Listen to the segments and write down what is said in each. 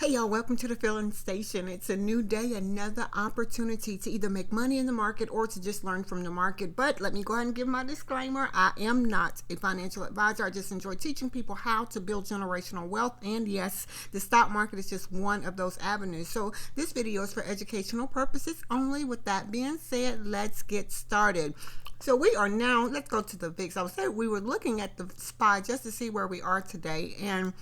Hey y'all, welcome to the Filling Station. It's a new day, another opportunity to either make money in the market or to just learn from the market. But let me go ahead and give my disclaimer. I am not a financial advisor. I just enjoy teaching people how to build generational wealth. And yes, the stock market is just one of those avenues. So this video is for educational purposes only. With that being said, let's get started. So we are now, let's go to the VIX. I would say we were looking at the SPY just to see where we are today. And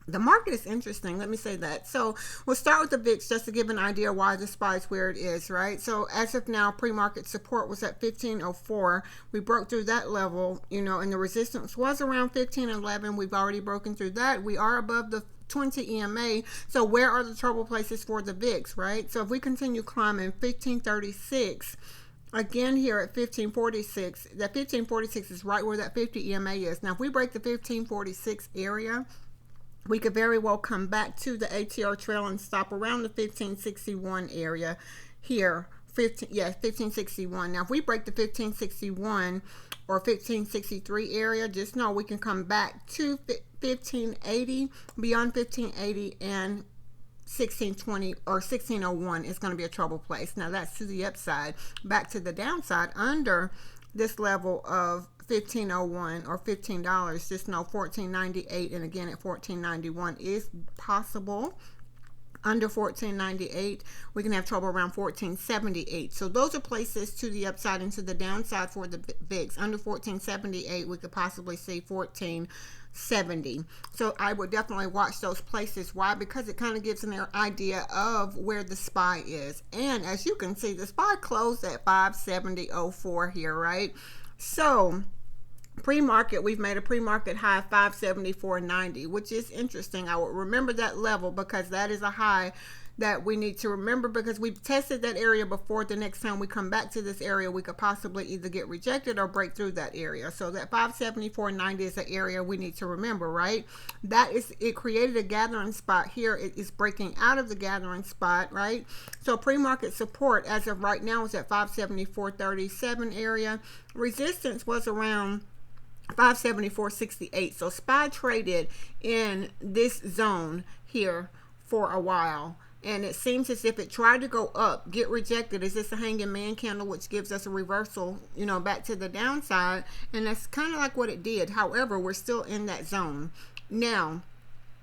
the market is interesting. Let me say that. So we'll start with the VIX just to give an idea why the SPY is where it is, right? So as of now, pre-market support was at 1504. We broke through that level, and the resistance was around 1511. We've already broken through that. We are above the 20 EMA. So where are the trouble places for the VIX, right? So if we continue climbing 1536, again here at 1546, that 1546 is right where that 50 EMA is. Now if we break the 1546 area, we could very well come back to the ATR trail and stop around the 1561 area here. 1561. Now if we break the 1561 or 1563 area, just know we can come back to 1580, beyond 1580, and 1620 or 1601 is going to be a trouble place. Now that's to the upside. Back to the downside, under this level of 1501 or $15, just know 1498 and again at 1491 is possible. Under 1498 we can have trouble around 1478. So those are places to the upside and to the downside for the VIX. Under 1478 we could possibly see 1470. So I would definitely watch those places. Why? Because it kind of gives an idea of where the SPY is. And as you can see, the SPY closed at 570.04 here, right? So pre-market, we've made a pre-market high of 574.90, which is interesting. I will remember that level because that is a high that we need to remember, because we've tested that area before. The next time we come back to this area, we could possibly either get rejected or break through that area. So that 574.90 is an area we need to remember, right? That is, it created a gathering spot here. It is breaking out of the gathering spot, right? So pre-market support as of right now is at 574.37 area. Resistance was around 574.68. So SPY traded in this zone here for a while, and it seems as if it tried to go up, get rejected. Is this a hanging man candle, which gives us a reversal, back to the downside? And that's kind of like what it did. However, we're still in that zone. Now,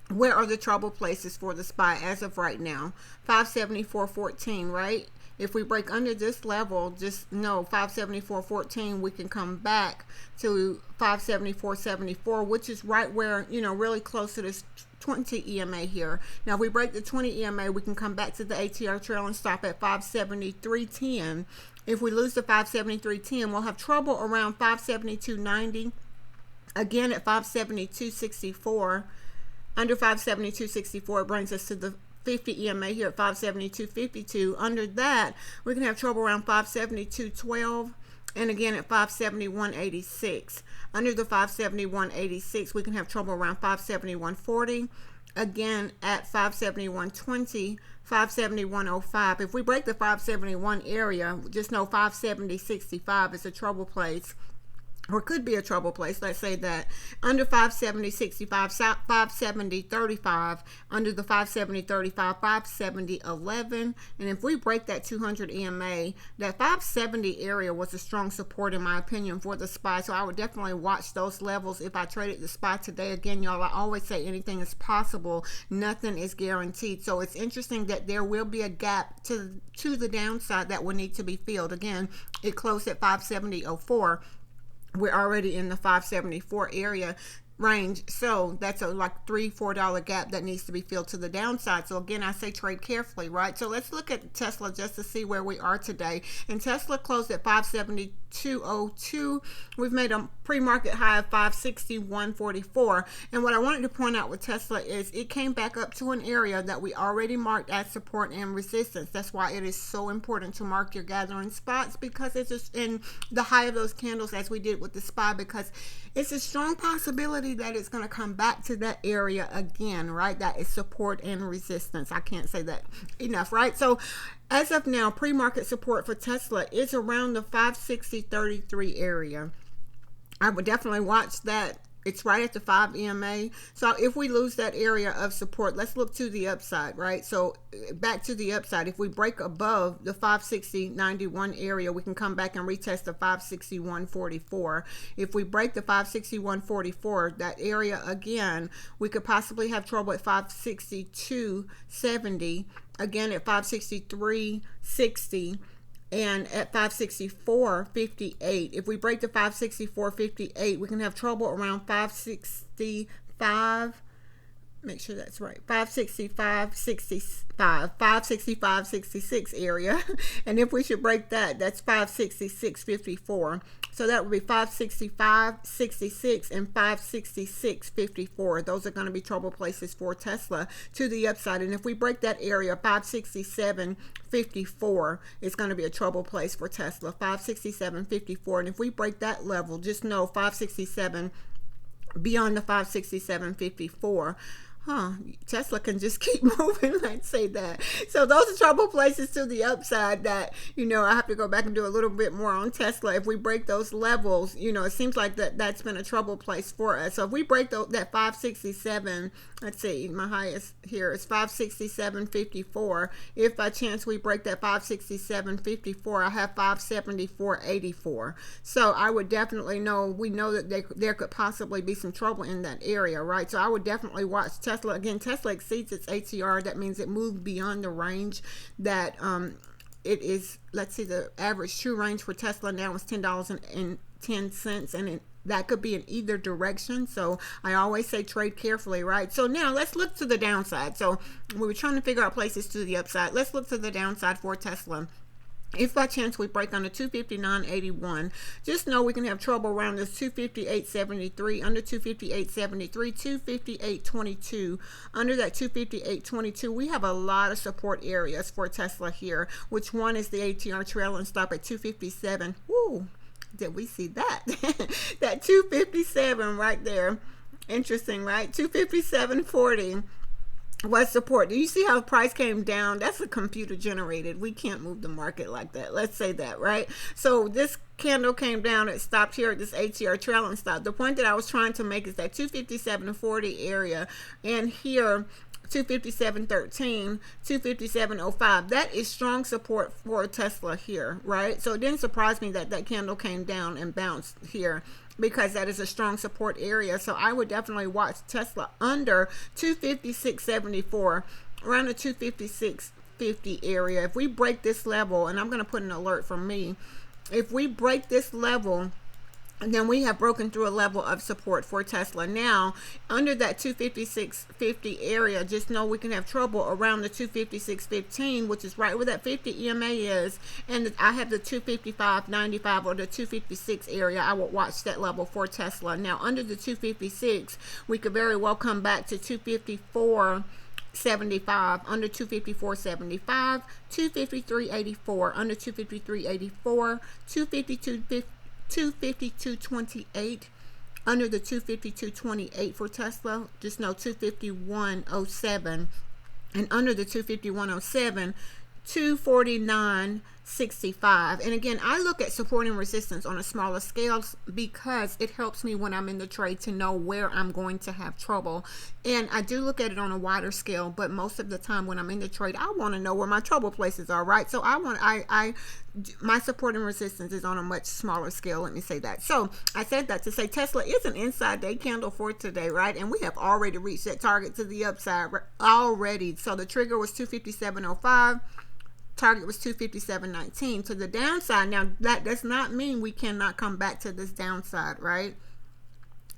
where are the trouble places for the SPY as of right now? 574.14, right? If we break under this level, just know 574.14, we can come back to 574.74, which is right where, really close to this 20 EMA here. Now if we break the 20 EMA, we can come back to the ATR trail and stop at 573.10. If we lose the 573.10, we'll have trouble around 572.90, again at 572.64. Under 572.64 brings us to the 50 EMA here at 572.52. Under that, we can have trouble around 572.12 and again at 571.86. Under the 571.86, we can have trouble around 571.40, again at 571.20, 571.05. If we break the 571 area, just know 570.65 is a trouble place, or could be a trouble place. Let's say that under 570.65, 570.35, under the 570.35, 570.11. And if we break that 200 EMA, that 570 area was a strong support in my opinion for the SPY. So I would definitely watch those levels if I traded the SPY today. Again, y'all, I always say anything is possible. Nothing is guaranteed. So it's interesting that there will be a gap to the downside that will need to be filled. Again, it closed at 570.04. We're already in the 574 area range, so that's a like $3-4 gap that needs to be filled to the downside. So again, I say trade carefully, right? So let's look at Tesla just to see where we are today. And Tesla closed at 572.02. We've made a pre-market high of 561.44. And what I wanted to point out with Tesla is it came back up to an area that we already marked as support and resistance. That's why it is so important to mark your gathering spots, because it's just in the high of those candles as we did with the SPY, because it's a strong possibility that it's going to come back to that area again, right? That is support and resistance. I can't say that enough, right? So as of now, pre-market support for Tesla is around the 560.33 area. I would definitely watch that It's right at the 5 EMA. So if we lose that area of support, let's look to the upside, right? So back to the upside. If we break above the 560.91 area, we can come back and retest the 561.44. If we break the 561.44, that area again, we could possibly have trouble at 562.70, again at 563.60. and at 564.58. If we break the 564.58, we can have trouble around 565. Make sure that's right. 565.66 area. And if we should break that, that's 566.54. So that would be 565.66 and 566.54. Those are going to be trouble places for Tesla to the upside. And if we break that area, 567.54 is going to be a trouble place for Tesla. 567.54. And if we break that level, just know 567 beyond the 567.54. Tesla can just keep moving, let's say that. So those are trouble places to the upside that, I have to go back and do a little bit more on Tesla. If we break those levels, it seems like that's been a trouble place for us. So if we break that 567, let's see, my highest here is 567.54. If by chance we break that 567.54, I have 574.84. So I would definitely we know that there could possibly be some trouble in that area, right? So I would definitely watch Tesla. Again, Tesla exceeds its ATR. That means it moved beyond the range that it is. Let's see, the average true range for Tesla now is $10.10, and that could be in either direction. So I always say trade carefully, right? So now let's look to the downside. So we were trying to figure out places to the upside. Let's look to the downside for Tesla. If by chance we break under 259.81, just know we can have trouble around this 258.73, under 258.73, 258.22. Under that 258.22, we have a lot of support areas for Tesla here, which one is the ATR trail and stop at 257. Woo! Did we see that? That 257 right there. Interesting, right? 257.40. What support? Do you see how the price came down? That's a computer generated. We can't move the market like that. Let's say that, right? So this candle came down. It stopped here at this ATR trail and stopped. The point that I was trying to make is that 257.40 area, and here 257.13, 257.05. That is strong support for Tesla here, right? So it didn't surprise me that that candle came down and bounced here, because that is a strong support area. So I would definitely watch Tesla under 256.74, around the 256.50 area. If we break this level, and I'm going to put an alert from me, if we break this level, and then we have broken through a level of support for Tesla. Now, under that 256.50 area, just know we can have trouble around the 256.15, which is right where that 50 EMA is. And I have the 255.95 or the 256 area. I will watch that level for Tesla. Now, under the 256, we could very well come back to 254.75, under 254.75, 253.84, under 253.84, 252.28, under the 252.28 for Tesla. Just know 251.07, and under the 251.07, 249.65. And again, I look at support and resistance on a smaller scale because it helps me when I'm in the trade to know where I'm going to have trouble. And I do look at it on a wider scale, but most of the time when I'm in the trade, I want to know where my trouble places are, right? So my support and resistance is on a much smaller scale, let me say that. So I said that to say Tesla is an inside day candle for today, right? And we have already reached that target to the upside already. So the trigger was 257.05. Target was 257.19 to the downside. Now that does not mean we cannot come back to this downside, right?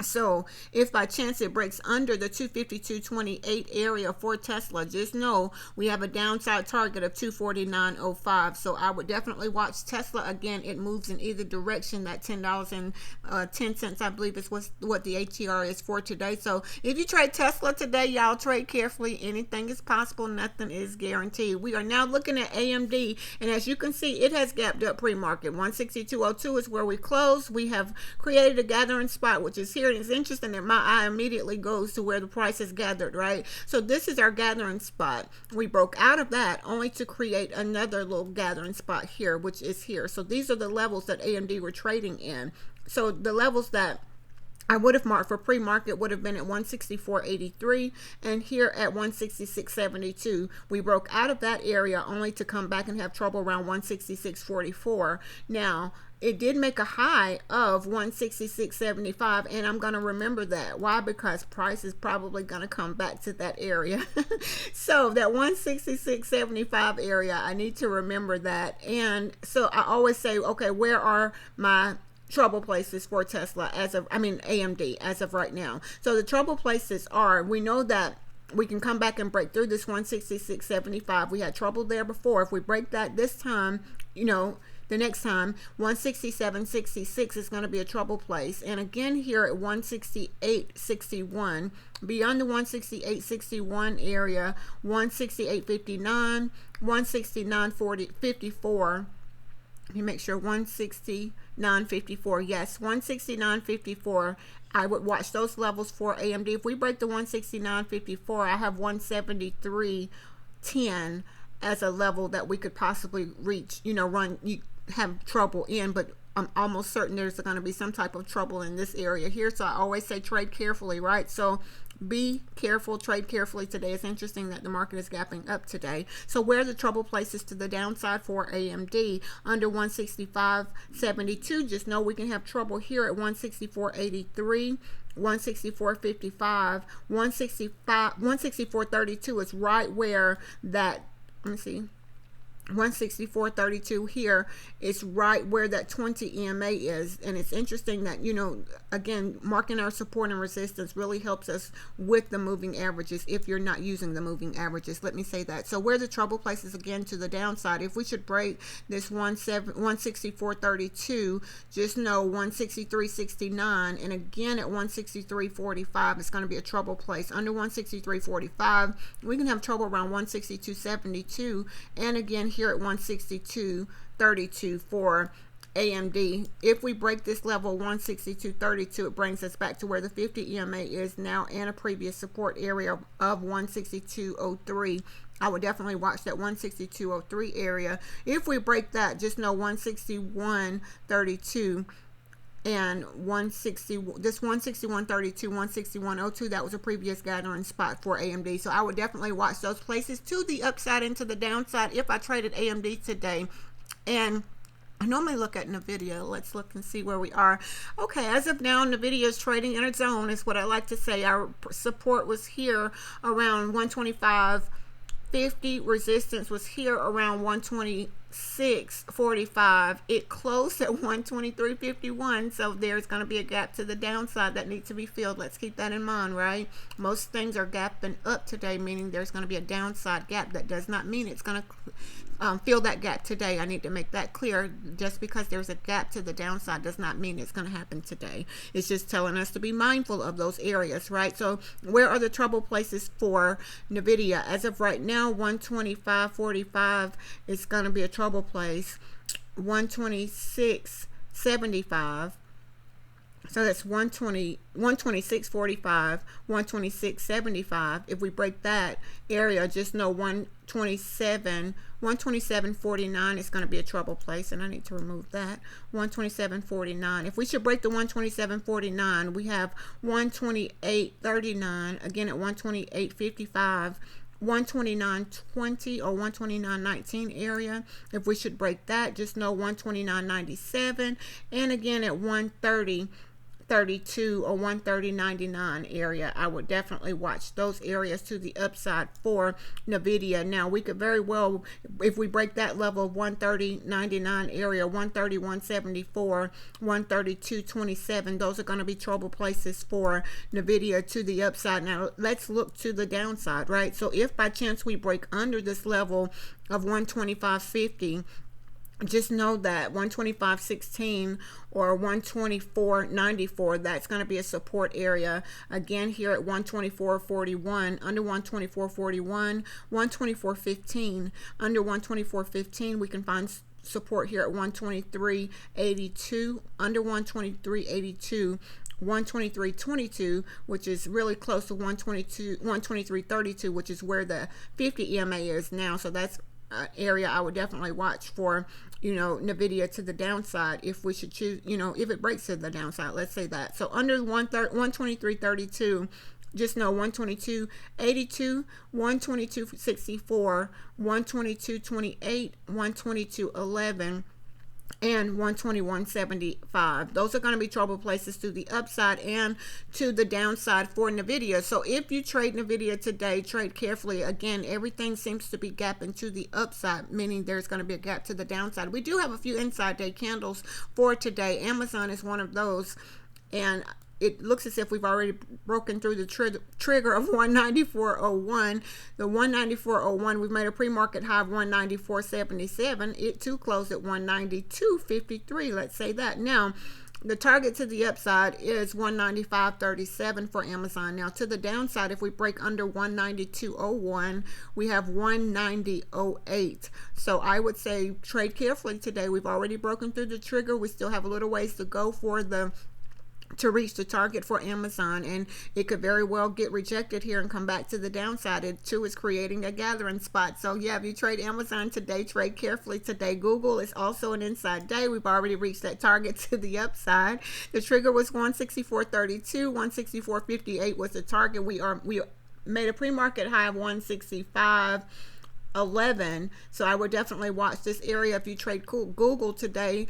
So if by chance it breaks under the 252.28 area for Tesla, just know we have a downside target of 249.05. So I would definitely watch Tesla. Again, it moves in either direction. That $10.10, I believe, is what the ATR is for today. So if you trade Tesla today, y'all trade carefully. Anything is possible. Nothing is guaranteed. We are now looking at AMD, and as you can see, it has gapped up pre-market. 162.02 is where we close. We have created a gathering spot, which is here. It's interesting that my eye immediately goes to where the price is gathered, right? So this is our gathering spot. We broke out of that only to create another little gathering spot here, which is here. So these are the levels that AMD were trading in. So the levels that I would have marked for pre-market would have been at 164.83 and here at 166.72. We broke out of that area only to come back and have trouble around 166.44. Now, it did make a high of 166.75, and I'm going to remember that. Why? Because price is probably going to come back to that area. So that 166.75 area, I need to remember that. And so I always say, okay, where are my trouble places for Tesla AMD as of right now? So the trouble places are, we know that we can come back and break through this 166.75. We had trouble there before. If we break that this time, the next time, 167.66 is going to be a trouble place. And again here at 168.61, beyond the 168.61 area, 168.59, 169.54. Let me make sure, 169.54. Yes, 169.54. I would watch those levels for AMD. If we break the 169.54, I have 173.10 as a level that we could possibly reach, have trouble in, but I'm almost certain there's going to be some type of trouble in this area here. So I always say trade carefully, right? So be careful, trade carefully today. It's interesting that the market is gapping up today. So where are the trouble places to the downside for AMD? Under 165.72, just know we can have trouble here at 164.83. 164.55, 164.32 is right where that, let me see, 164.32 here is right where that 20 EMA is. And it's interesting that, again, marking our support and resistance really helps us with the moving averages if you're not using the moving averages. Let me say that. So where the trouble places again to the downside, if we should break this 164.32, just know 163.69, and again at 163.45 it's going to be a trouble place. Under 163.45 we can have trouble around 162.72, and again here at 162.32 for AMD. If we break this level 162.32, it brings us back to where the 50 EMA is now and a previous support area of 162.03. I would definitely watch that 162.03 area. If we break that, just know 161.32 and 161.32, 161.02, that was a previous gathering spot for AMD. So I would definitely watch those places to the upside and to the downside if I traded AMD today. And I normally look at NVDA. Let's look and see where we are. Okay, as of now, NVIDIA is trading in its zone, is what I like to say. Our support was here around 125.50. Resistance was here around 126.45. It closed at 123.51. So there's going to be a gap to the downside that needs to be filled. Let's keep that in mind, right? Most things are gapping up today, meaning there's going to be a downside gap. That does not mean it's going to fill that gap today. I need to make that clear. Just because there's a gap to the downside does not mean it's going to happen today. It's just telling us to be mindful of those areas, right? So where are the trouble places for NVIDIA? As of right now, 125.45 is going to be a trouble place. 126.75. So that's 126.45, 126.75. If we break that area, just know 127.49 is going to be a trouble place, and I need to remove that. 127.49. If we should break the 127.49, we have 128.39, again at 128.55. 129.20 or 129.19 area. If we should break that, just know 129.97, and again at 130.32 or 130.99 area. I would definitely watch those areas to the upside for NVIDIA. Now we could very well, if we break that level of 130.99 area, 131.74, 132.27, those are going to be trouble places for NVIDIA to the upside. Now let's look to the downside, right? So if by chance we break under this level of 125.50, just know that 125.16 or 124.94, that's going to be a support area. Again, here at 124.41, under 124.41, 124.15, under 124.15, we can find support here at 123.82, under 123.82. 123.22, which is really close to 123.32, which is where the 50 EMA is now. So that's area I would definitely watch for, NVIDIA to the downside if we should choose, if it breaks to the downside, let's say that. So under 123.32, just know 122.82, 122.64, 122.28, 122.11, and 121.75. Those are going to be trouble places to the upside and to the downside for NVIDIA. So if you trade NVIDIA today, trade carefully. Again, everything seems to be gapping to the upside, meaning there's going to be a gap to the downside. We do have a few inside day candles for today. Amazon is one of those, and it looks as if we've already broken through the trigger of 194.01. The 194.01, we've made a pre-market high of 194.77. It too closed at 192.53. Let's say that. Now, the target to the upside is 195.37 for Amazon. Now, to the downside, if we break under 192.01, we have 190.08. So I would say trade carefully today. We've already broken through the trigger. We still have a little ways to go to reach the target for Amazon, and it could very well get rejected here and come back to the downside. It too is creating a gathering spot. So yeah, if you trade Amazon today, trade carefully today. Google is also an inside day. We've already reached that target to the upside. The trigger was 164.32. 164.58 was the target. We made a pre-market high of 165.11. So I would definitely watch this area if you trade Google today.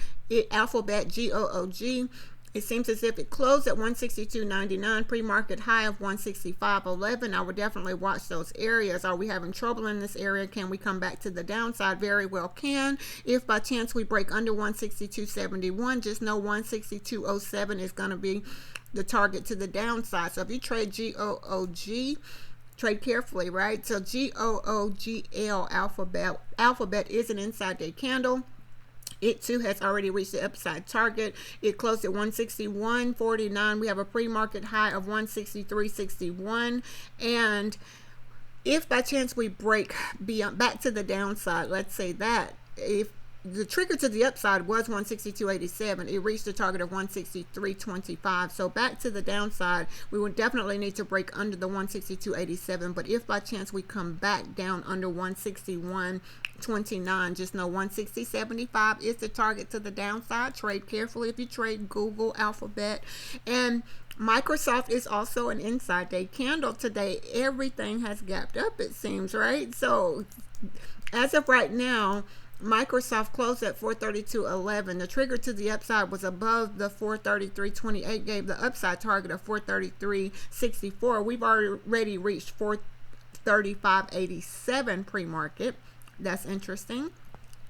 Alphabet, GOOG. It seems as if it closed at 162.99, pre-market high of 165.11. I would definitely watch those areas. Are we having trouble in this area? Can we come back to the downside? Very well can. If by chance we break under 162.71, just know 162.07 is going to be the target to the downside. So if you trade GOOG, trade carefully, right? So GOOGL, Alphabet is an inside day candle. It too has already reached the upside target. It closed at 161.49. We have a pre-market high of 163.61. And if by chance we break back to the downside, let's say that, if the trigger to the upside was 162.87, it reached the target of 163.25. So back to the downside, we would definitely need to break under the 162.87. But if by chance we come back down under 161.29, just know 160.75 is the target to the downside. Trade carefully if you trade Google, Alphabet, and Microsoft is also an inside day candle today. Everything has gapped up, it seems, right? So as of right now, Microsoft closed at 432.11. The trigger to the upside was above the 433.28, gave the upside target of 433.64. We've already reached 435.87 pre-market. That's interesting.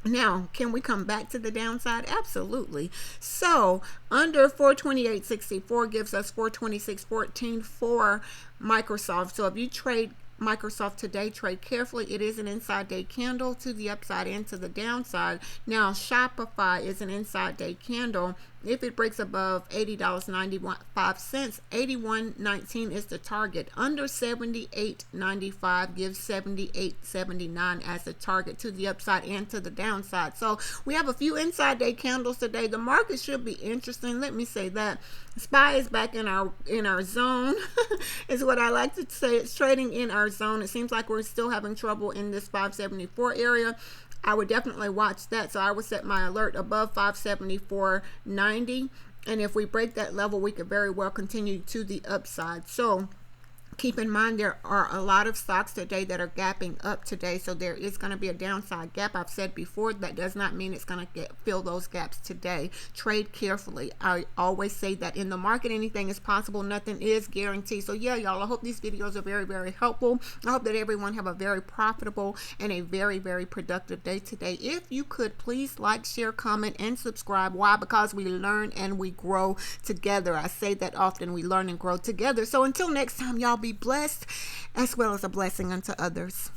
Now, can we come back to the downside? Absolutely. So under 428.64 gives us 426.14 for Microsoft. So if you trade Microsoft today, trade carefully. It is an inside day candle to the upside and to the downside. Now, Shopify is an inside day candle. If it breaks above $80.95, 81.19 is the target. Under 78.95 gives 78.79 as the target to the upside and to the downside. So we have a few inside day candles today. The market should be interesting. Let me say that. SPY is back in our zone is what I like to say. It's trading in our zone. It seems like we're still having trouble in this 574 area. I would definitely watch that. So I would set my alert above 574.90. And if we break that level, we could very well continue to the upside. So keep in mind, there are a lot of stocks today that are gapping up today. So there is going to be a downside gap. I've said before, that does not mean it's going to fill those gaps today. Trade carefully. I always say that in the market, anything is possible. Nothing is guaranteed. So yeah, y'all, I hope these videos are very, very helpful. I hope that everyone have a very profitable and a very, very productive day today. If you could please like, share, comment, and subscribe. Why? Because we learn and we grow together. I say that often. We learn and grow together. So until next time, y'all be blessed as well as a blessing unto others.